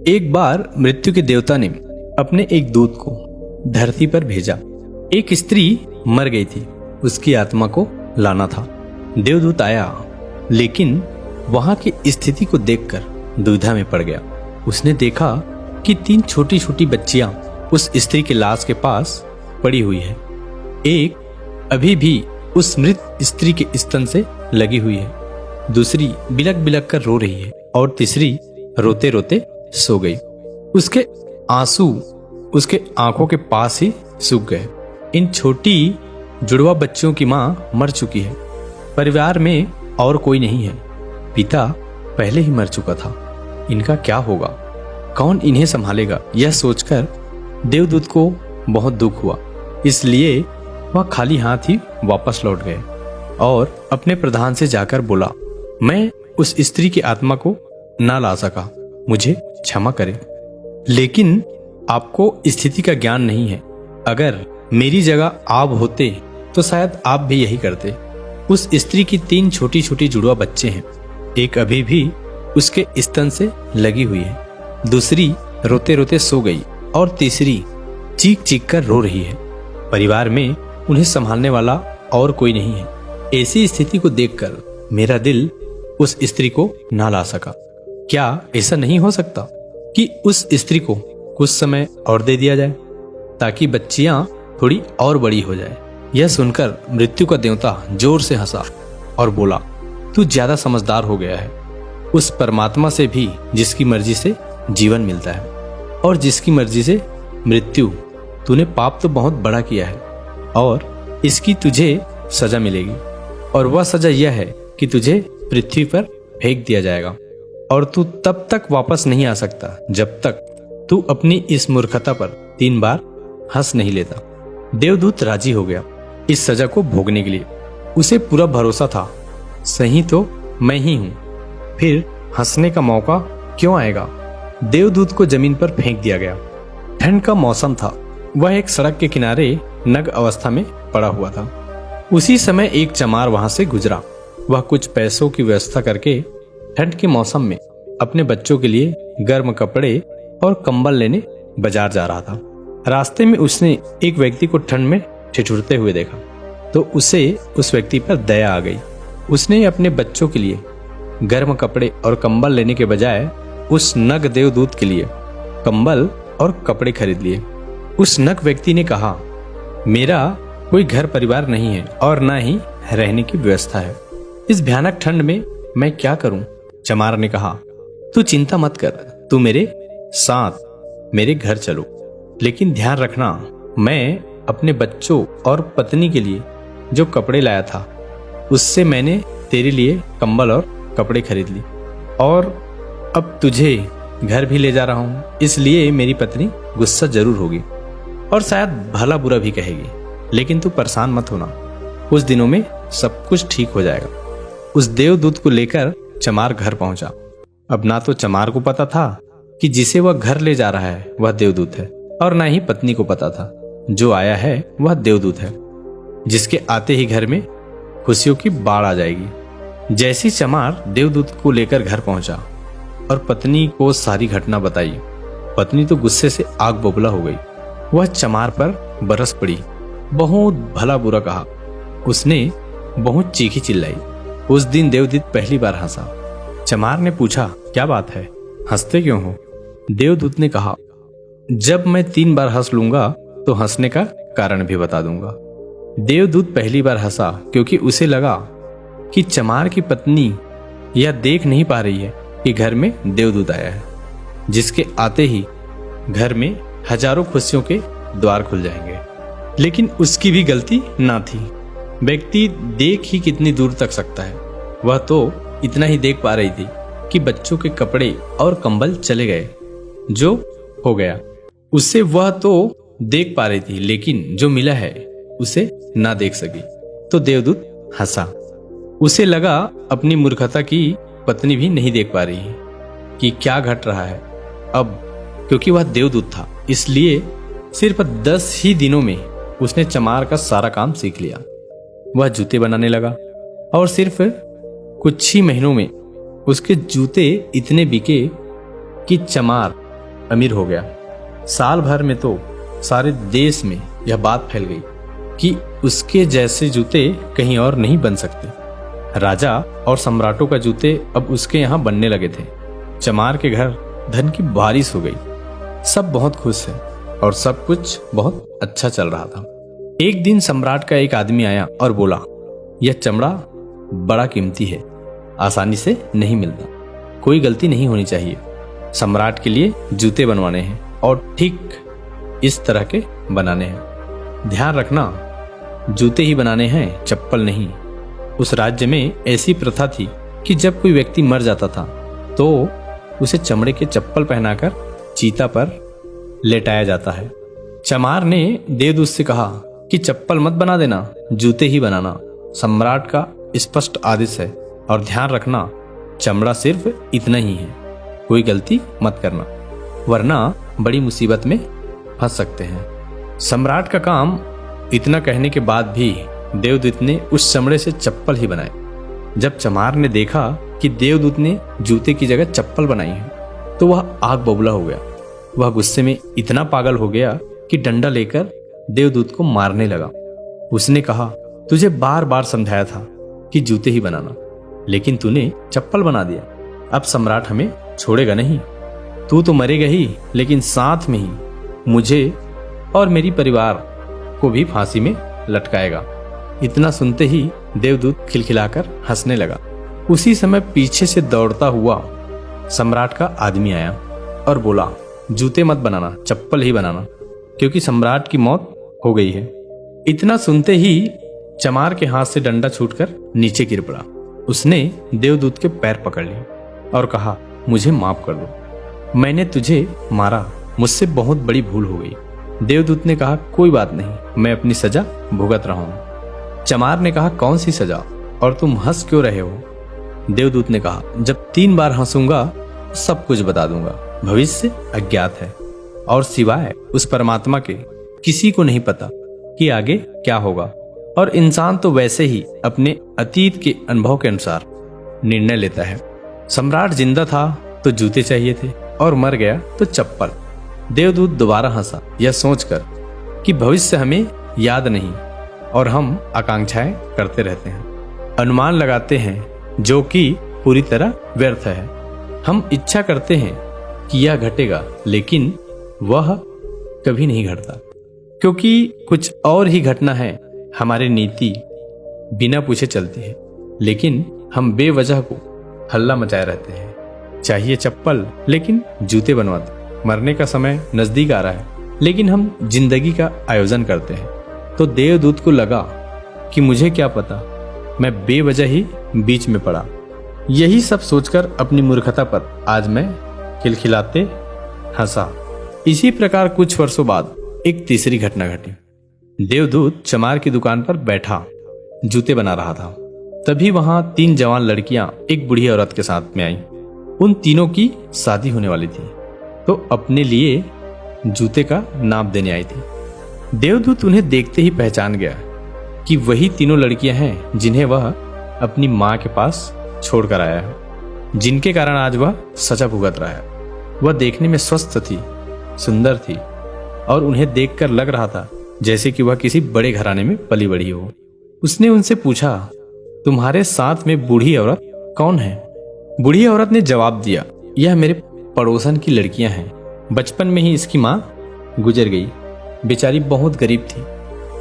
एक बार मृत्यु के देवता ने अपने एक दूत को धरती पर भेजा। एक स्त्री मर गई थी, उसकी आत्मा को लाना था। देवदूत आया, लेकिन वहां की स्थिति को देखकर दुविधा में पड़ गया। उसने देखा कि 3 छोटी छोटी बच्चियां उस स्त्री के लाश के पास पड़ी हुई है। एक अभी भी उस मृत स्त्री के स्तन से लगी हुई है, दूसरी बिलक बिलक कर रो रही है और तीसरी रोते रोते सो गई। उसके आंसू उसके आंखों के पास ही सूख गए। इन छोटी जुड़वा बच्चियों की मां मर चुकी है। परिवार में और कोई नहीं है। पिता पहले ही मर चुका था। इनका क्या होगा? कौन इन्हें संभालेगा? यह सोचकर देवदूत को बहुत दुख हुआ। इसलिए वह खाली हाथ ही वापस लौट गए और अपने प्रधान से जाकर बोला, मैं उस स्त्री की आत्मा को ना ला सका, मुझे क्षमा करें। लेकिन आपको स्थिति का ज्ञान नहीं है। अगर मेरी जगह आप होते तो शायद आप भी यही करते। उस स्त्री की 3 छोटी छोटी जुड़वा बच्चे हैं। एक अभी भी उसके स्तन से लगी हुई है, दूसरी रोते रोते सो गई और तीसरी चीख चीख कर रो रही है। परिवार में उन्हें संभालने वाला और कोई नहीं है। ऐसी स्थिति को देखकर मेरा दिल उस स्त्री को ना ला सका। क्या ऐसा नहीं हो सकता कि उस स्त्री को कुछ समय और दे दिया जाए ताकि बच्चियां थोड़ी और बड़ी हो जाए? यह सुनकर मृत्यु का देवता जोर से हंसा और बोला, तू ज्यादा समझदार हो गया है। उस परमात्मा से भी जिसकी मर्जी से जीवन मिलता है और जिसकी मर्जी से मृत्यु। तूने पाप तो बहुत बड़ा किया है और इसकी तुझे सजा मिलेगी, और वह सजा यह है कि तुझे पृथ्वी पर फेंक दिया जाएगा और तू तब तक वापस नहीं आ सकता जब तक तू अपनी इस मूर्खता पर 3 बार हंस नहीं लेता। देवदूत राजी हो गया इस सजा को भोगने के लिए। उसे पूरा भरोसा था, सही तो मैं ही हूं, फिर हंसने का मौका क्यों आएगा? देवदूत को जमीन पर फेंक दिया गया। ठंड का मौसम था। वह एक सड़क के किनारे नग्न अवस्था में पड़ा हुआ था। उसी समय एक चमार वहां से गुजरा। वह कुछ पैसों की व्यवस्था करके ठंड के मौसम में अपने बच्चों के लिए गर्म कपड़े और कंबल लेने बाजार जा रहा था। रास्ते में उसने एक व्यक्ति को ठंड में ठिठुरते हुए देखा तो उसे उस व्यक्ति पर दया आ गई। उसने अपने बच्चों के लिए गर्म कपड़े और कंबल लेने के बजाय उस नग देवदूत के लिए कंबल और कपड़े खरीद लिए। उस नग व्यक्ति ने कहा, मेरा कोई घर परिवार नहीं है और ना ही रहने की व्यवस्था है। इस भयानक ठंड में मैं क्या करूं? चमार ने कहा, तू चिंता मत कर, तू मेरे साथ मेरे घर चलो, लेकिन ध्यान रखना, मैं अपने बच्चों और पत्नी के लिए जो कपड़े लाया था उससे मैंने तेरे लिए कंबल और कपड़े खरीद ली, और अब तुझे घर भी ले जा रहा हूं, इसलिए मेरी पत्नी गुस्सा जरूर होगी और शायद भला बुरा भी कहेगी, लेकिन तू परेशान मत होना, कुछ दिनों में सब कुछ ठीक हो जाएगा। उस देवदूत को लेकर चमार घर पहुंचा। अब ना तो चमार को पता था कि जिसे वह घर ले जा रहा है वह देवदूत है, और ना ही पत्नी को पता था जो आया है वह देवदूत है, जिसके आते ही घर में खुशियों की बाढ़ आ जाएगी। जैसी चमार देवदूत को लेकर घर पहुंचा और पत्नी को सारी घटना बताई, पत्नी तो गुस्से से आग बबूला हो गई। वह चमार पर बरस पड़ी, बहुत भला बुरा कहा। उसने बहुत चीखी चिल्लाई। उस दिन देवदूत पहली बार हंसा। चमार ने पूछा, क्या बात है, हंसते क्यों हो? देवदूत ने कहा, जब मैं 3 बार हंस लूंगा तो हंसने का कारण भी बता दूंगा। देवदूत पहली बार हंसा क्योंकि उसे लगा कि चमार की पत्नी यह देख नहीं पा रही है कि घर में देवदूत आया है, जिसके आते ही घर में हजारों खुशियों के द्वार खुल जाएंगे। लेकिन उसकी भी गलती ना थी। व्यक्ति देख ही कितनी दूर तक सकता है। वह तो इतना ही देख पा रही थी कि बच्चों के कपड़े और कंबल चले गए। जो हो गया उससे वह तो देख पा रही थी, लेकिन जो मिला है उसे ना देख सकी। तो देवदूत हंसा। उसे लगा अपनी मूर्खता की पत्नी भी नहीं देख पा रही है कि क्या घट रहा है। अब क्योंकि वह देवदूत था, इसलिए सिर्फ 10 ही दिनों में उसने चमार का सारा काम सीख लिया। वह जूते बनाने लगा और सिर्फ कुछ ही महीनों में उसके जूते इतने बिके कि चमार अमीर हो गया। साल भर में तो सारे देश में यह बात फैल गई कि उसके जैसे जूते कहीं और नहीं बन सकते। राजा और सम्राटों का जूते अब उसके यहाँ बनने लगे थे। चमार के घर धन की बारिश हो गई। सब बहुत खुश हैं और सब कुछ बहुत अच्छा चल रहा था। एक दिन सम्राट का एक आदमी आया और बोला, यह चमड़ा बड़ा कीमती है, आसानी से नहीं मिलता, कोई गलती नहीं होनी चाहिए। सम्राट के लिए जूते बनवाने हैं और ठीक इस तरह के बनाने हैं। ध्यान रखना, जूते ही बनाने हैं, चप्पल नहीं। उस राज्य में ऐसी प्रथा थी कि जब कोई व्यक्ति मर जाता था तो उसे चमड़े के चप्पल पहनाकर चीता पर लेटाया जाता है। चमार ने देवदूत से कहा कि चप्पल मत बना देना, जूते ही बनाना। सम्राट का स्पष्ट आदेश है और ध्यान रखना, चमड़ा सिर्फ इतना ही है, कोई गलती मत करना, वरना बड़ी मुसीबत में फंस सकते हैं। सम्राट का काम इतना कहने के बाद भी देवदूत ने उस चमड़े से चप्पल ही बनाए। जब चमार ने देखा कि देवदूत ने जूते की जगह चप्पल बनाई है तो वह आग बबूला हो गया। वह गुस्से में इतना पागल हो गया कि डंडा लेकर देवदूत को मारने लगा। उसने कहा, तुझे बार बार समझाया था कि जूते ही बनाना, लेकिन तूने चप्पल बना दिया। अब सम्राट हमें छोड़ेगा नहीं। तू तो मरेगा ही, लेकिन साथ में ही मुझे और मेरी परिवार को भी फांसी में लटकाएगा। इतना सुनते ही देवदूत खिलखिलाकर हंसने लगा। उसी समय पीछे से दौड़ता हुआ सम्राट का आदमी आया और बोला, जूते मत बनाना, चप्पल ही बनाना, क्योंकि सम्राट की मौत हो गई है। इतना सुनते ही चमार के हाथ से डंडा छूटकर नीचे गिर पड़ा। उसने देवदूत के पैर पकड़ लिए और कहा, मुझे माफ कर दो, मैंने तुझे मारा, मुझसे बहुत बड़ी भूल हो गई। देवदूत ने कहा, कोई बात नहीं, मैं अपनी सजा भुगत रहा हूं। चमार ने कहा, कौन सी सजा और तुम हंस क्यों रहे हो? देवदूत ने कहा, जब 3 बार हंसूंगा सब कुछ बता दूंगा। भविष्य अज्ञात है और सिवाय उस परमात्मा के किसी को नहीं पता कि आगे क्या होगा, और इंसान तो वैसे ही अपने अतीत के अनुभव के अनुसार निर्णय लेता है। सम्राट जिंदा था तो जूते चाहिए थे और मर गया तो चप्पल। देवदूत दोबारा हंसा, यह सोचकर कि भविष्य हमें याद नहीं और हम आकांक्षाएं करते रहते हैं, अनुमान लगाते हैं जो कि पूरी तरह व्यर्थ है। हम इच्छा करते हैं कि यह घटेगा, लेकिन वह कभी नहीं घटता, क्योंकि कुछ और ही घटना है। हमारी नीति बिना पूछे चलती है, लेकिन हम बेवजह को हल्ला मचाए रहते हैं। चाहिए चप्पल, लेकिन जूते बनवाते। मरने का समय नजदीक आ रहा है, लेकिन हम जिंदगी का आयोजन करते हैं। तो देवदूत को लगा कि मुझे क्या पता, मैं बेवजह ही बीच में पड़ा। यही सब सोचकर अपनी मूर्खता पर आज मैं खिलखिलाते हंसा। इसी प्रकार कुछ वर्षों बाद एक तीसरी घटना घटी। देवदूत चमार की दुकान पर बैठा जूते बना रहा था। तभी वहां 3 जवान लड़कियां एक बूढ़ी औरत के साथ में आईं। उन तीनों की शादी होने वाली थी, तो अपने लिए जूते का नाप देने आई थी। देवदूत उन्हें देखते ही पहचान गया कि वही तीनों लड़कियां हैं जिन्हें वह अपनी मां के पास छोड़कर आया है, जिनके कारण आज वह सजा भुगत रहा है। वह देखने में स्वस्थ थी, सुंदर थी और उन्हें देखकर लग रहा था जैसे कि वह किसी बड़े घराने में पली बड़ी हो। उसने उनसे पूछा, तुम्हारे साथ में बूढ़ी औरत कौन है? बूढ़ी औरत ने जवाब दिया, यह मेरे पड़ोसन की लड़कियां हैं। बचपन में ही इसकी माँ गुजर गई। बेचारी बहुत गरीब थी,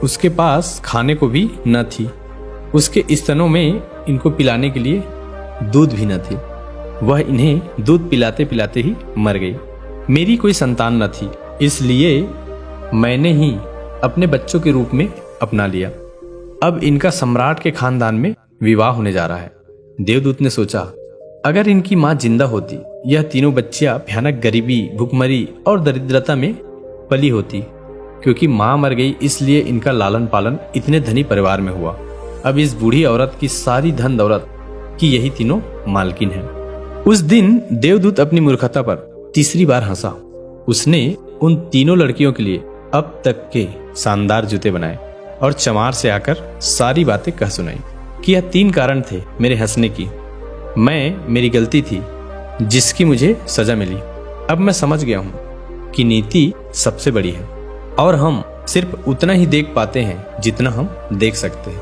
उसके पास खाने को भी न थी। उसके स्तनों में इनको पिलाने के लिए दूध भी न थी। वह इन्हें दूध पिलाते पिलाते ही मर गई। मेरी कोई संतान न थी, इसलिए मैंने ही अपने बच्चों के रूप में अपना लिया। अब इनका सम्राट के खानदान में विवाह होने जा रहा है। देवदूत ने सोचा, अगर इनकी मां जिंदा होती, यह तीनों बच्चियां भयानक गरीबी, भुखमरी और दरिद्रता में पली होती। क्योंकि मां मर गई, इसलिए इनका लालन पालन इतने धनी परिवार में हुआ। अब इस बूढ़ी औरत की सारी धन दौलत की यही तीनों मालकिन है। उस दिन देवदूत अपनी मूर्खता पर तीसरी बार हंसा। उसने उन तीनों लड़कियों के लिए अब तक के शानदार जूते बनाए और चमार से आकर सारी बातें कह सुनाई कि यह 3 कारण थे मेरे हंसने की। मेरी गलती थी जिसकी मुझे सजा मिली। अब मैं समझ गया हूँ की नीति सबसे बड़ी है और हम सिर्फ उतना ही देख पाते हैं जितना हम देख सकते हैं,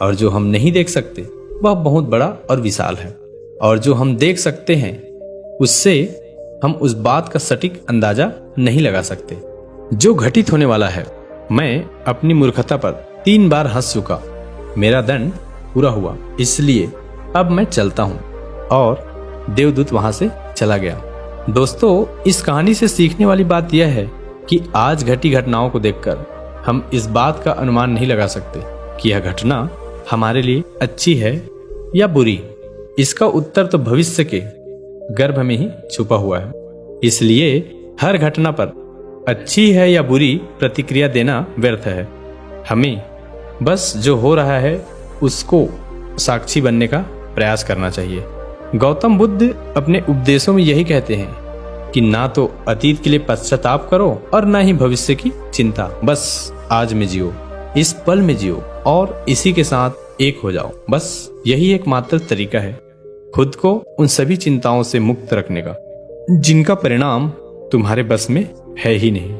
और जो हम नहीं देख सकते वह बहुत बड़ा और विशाल है, और जो हम देख सकते हैं उससे हम उस बात का सटीक अंदाजा नहीं लगा सकते जो घटित होने वाला है। मैं अपनी मूर्खता पर 3 बार हंस चुका, मेरा दंड पूरा हुआ, इसलिए अब मैं चलता हूँ। और देवदूत वहां से चला गया। दोस्तों, इस कहानी से सीखने वाली बात यह है कि आज घटी घटनाओं को देखकर हम इस बात का अनुमान नहीं लगा सकते कि यह घटना हमारे लिए अच्छी है या बुरी। इसका उत्तर तो भविष्य के गर्भ में ही छुपा हुआ है। इसलिए हर घटना पर अच्छी है या बुरी प्रतिक्रिया देना व्यर्थ है। हमें बस जो हो रहा है उसको साक्षी बनने का प्रयास करना चाहिए। गौतम बुद्ध अपने उपदेशों में यही कहते हैं कि ना तो अतीत के लिए पश्चाताप करो और ना ही भविष्य की चिंता, बस आज में जियो, इस पल में जियो और इसी के साथ एक हो जाओ। बस यही एकमात्र तरीका है खुद को उन सभी चिंताओं से मुक्त रखने का जिनका परिणाम तुम्हारे बस में है ही नहीं।